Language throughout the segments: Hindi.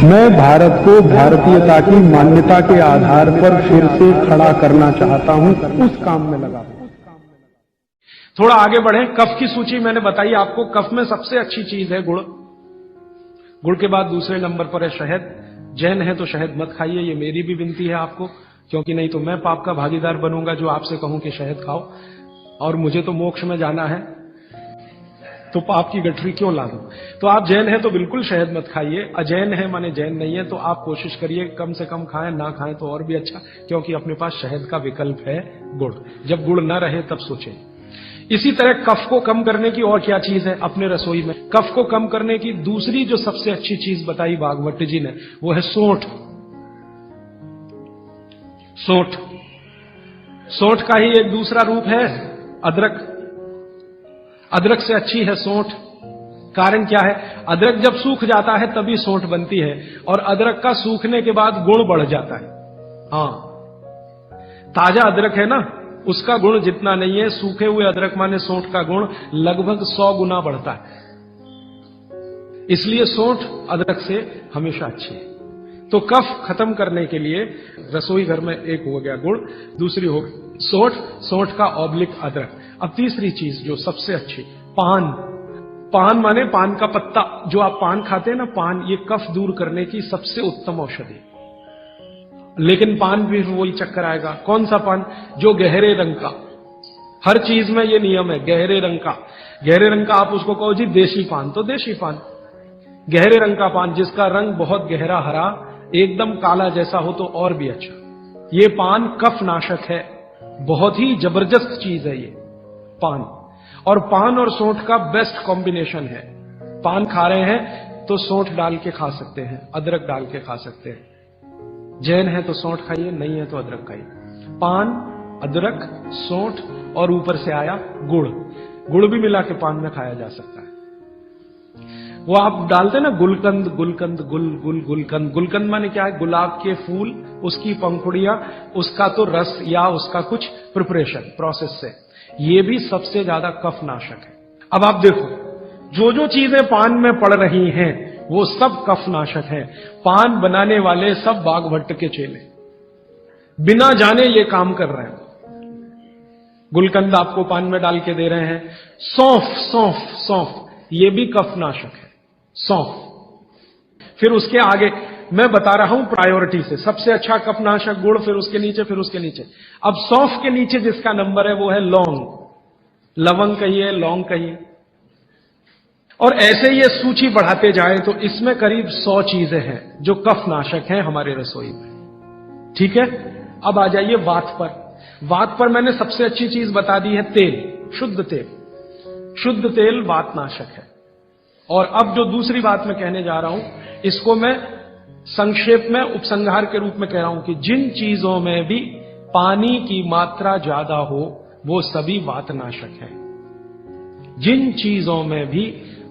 मैं भारत को भारतीयता की मान्यता के आधार पर फिर से खड़ा करना चाहता हूं, उस काम में लगा हूं। थोड़ा आगे बढ़े। कफ की सूची मैंने बताई आपको। कफ में सबसे अच्छी चीज है गुड़। गुड़ के बाद दूसरे नंबर पर है शहद। जैन है तो शहद मत खाइए, ये मेरी भी विनती है आपको, क्योंकि नहीं तो मैं पाप का भागीदार बनूंगा जो आपसे कहूं कि शहद खाओ, और मुझे तो मोक्ष में जाना है, तो पाप की गठरी क्यों ला दूं। तो आप जैन हैं तो बिल्कुल शहद मत खाइए। अजैन है माने जैन नहीं है, तो आप कोशिश करिए कम से कम खाएं, ना खाएं तो और भी अच्छा, क्योंकि अपने पास शहद का विकल्प है गुड़। जब गुड़ ना रहे तब सोचें। इसी तरह कफ को कम करने की और क्या चीज है अपने रसोई में। कफ को कम करने की दूसरी जो सबसे अच्छी चीज बताई भागवत जी ने, वो है सौंठ। सौंठ, सौंठ का ही एक दूसरा रूप है अदरक। अदरक से अच्छी है सौंठ। कारण क्या है? अदरक जब सूख जाता है तभी सौंठ बनती है, और अदरक का सूखने के बाद गुण बढ़ जाता है। हां, ताजा अदरक है ना, उसका गुण जितना नहीं है, सूखे हुए अदरक माने सौंठ का गुण लगभग 100 गुना बढ़ता है। इसलिए सौंठ अदरक से हमेशा अच्छी है। तो कफ खत्म करने के लिए रसोई घर में एक हो गया गुड़, दूसरी हो गई सौंठ, सौंठ का ऑब्लिक अदरक। अब तीसरी चीज जो सबसे अच्छी, पान। पान माने पान का पत्ता। जो आप पान खाते हैं ना, पान, ये कफ दूर करने की सबसे उत्तम औषधि। लेकिन पान भी वही चक्कर आएगा। कौन सा पान? जो गहरे रंग का। हर चीज में ये नियम है, गहरे रंग का। गहरे रंग का आप उसको कहो जी देशी पान, तो देशी पान। गहरे रंग का पान जिसका रंग बहुत गहरा हरा, एकदम काला जैसा हो तो और भी अच्छा। ये पान कफ नाशक है, बहुत ही जबरदस्त चीज है ये पान। और पान और सौंठ का बेस्ट कॉम्बिनेशन है। पान खा रहे हैं तो सौंठ डाल के खा सकते हैं, अदरक डाल के खा सकते हैं। जैन है तो सौंठ खाइए, नहीं है तो अदरक खाइए। पान, अदरक, सौंठ और ऊपर से आया गुड़। गुड़ भी मिला के पान में खाया जा सकता है। वो आप डालते ना गुलकंद, गुलकंद, गुलकंद। गुलकंद माने क्या है? गुलाब के फूल, उसकी पंखुड़ियां, उसका तो रस या उसका कुछ प्रिपरेशन प्रोसेस से, ये भी सबसे ज्यादा कफ नाशक है। अब आप देखो, जो जो चीजें पान में पड़ रही हैं वो सब कफ नाशक है। पान बनाने वाले सब बाघभट्ट के चेले, बिना जाने ये काम कर रहे हैं। गुलकंद आपको पान में डाल के दे रहे हैं। सौंफ, सौंफ, सौंफ, ये भी कफ नाशक है, सौंफ। फिर उसके आगे मैं बता रहा हूं प्रायोरिटी से, सबसे अच्छा कफनाशक गुड़, फिर उसके नीचे, फिर उसके नीचे। अब सौंफ के नीचे जिसका नंबर है वो है लौंग। लवंग कहिए, लौंग कहिए, और ऐसे ये सूची बढ़ाते जाए तो इसमें करीब 100 चीजें हैं जो कफनाशक हैं हमारे रसोई में। ठीक है, अब आ जाइए वात पर। वात पर मैंने सबसे अच्छी चीज बता दी है तेल, शुद्ध तेल। शुद्ध तेल वातनाशक है। और अब जो दूसरी बात मैं कहने जा रहा हूं, इसको मैं संक्षेप में उपसंहार के रूप में कह रहा हूं कि जिन चीजों में भी पानी की मात्रा ज्यादा हो वो सभी वातनाशक है। जिन चीजों में भी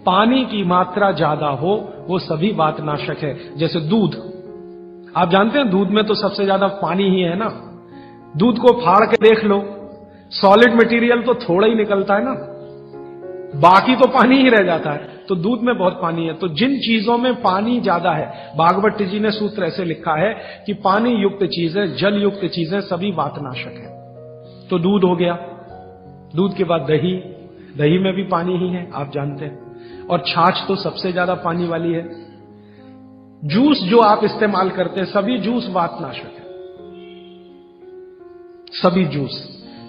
पानी की मात्रा ज्यादा हो वो सभी वातनाशक है। जैसे दूध, आप जानते हैं दूध में तो सबसे ज्यादा पानी ही है ना। दूध को फाड़ के देख लो, सॉलिड मटेरियल तो थोड़ा ही निकलता है ना, बाकी तो पानी ही रह जाता है। तो दूध में बहुत पानी है। तो जिन चीजों में पानी ज्यादा है, भागवत जी ने सूत्र ऐसे लिखा है कि पानी युक्त चीजें, जल युक्त चीजें सभी वातनाशक है। तो दूध हो गया। दूध के बाद दही, दही में भी पानी ही है, आप जानते हैं। और छाछ तो सबसे ज्यादा पानी वाली है। जूस जो आप इस्तेमाल करते हैं, सभी जूस वातनाशक है। सभी जूस,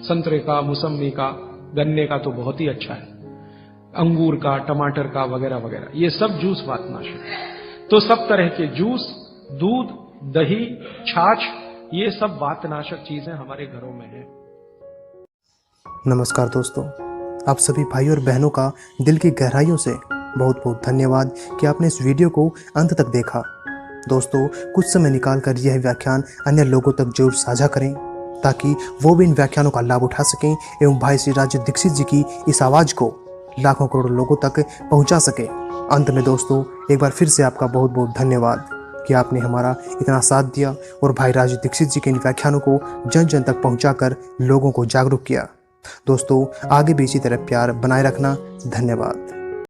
संतरे का, मौसम्बी का, गन्ने का तो बहुत ही अच्छा है, अंगूर का, टमाटर का, वगैरह वगैरह, ये सब जूस वातनाशक है। तो सब तरह के जूस, दूध, दही, छाछ, ये सब वातनाशक चीजें हमारे घरों में है। नमस्कार दोस्तों, आप सभी भाई और बहनों का दिल की गहराइयों से बहुत बहुत धन्यवाद कि आपने इस वीडियो को अंत तक देखा। दोस्तों, कुछ समय निकालकर यह व्याख्यान अन्य लोगों तक जरूर साझा करें ताकि वो भी इन व्याख्यानों का लाभ उठा सकें एवं भाई श्री राज दीक्षित जी की इस आवाज़ को लाखों करोड़ों लोगों तक पहुंचा सके। अंत में दोस्तों, एक बार फिर से आपका बहुत बहुत धन्यवाद कि आपने हमारा इतना साथ दिया और भाई राज दीक्षित जी के इन व्याख्यानों को जन जन तक पहुंचाकर लोगों को जागरूक किया। दोस्तों, आगे भी इसी तरह प्यार बनाए रखना। धन्यवाद।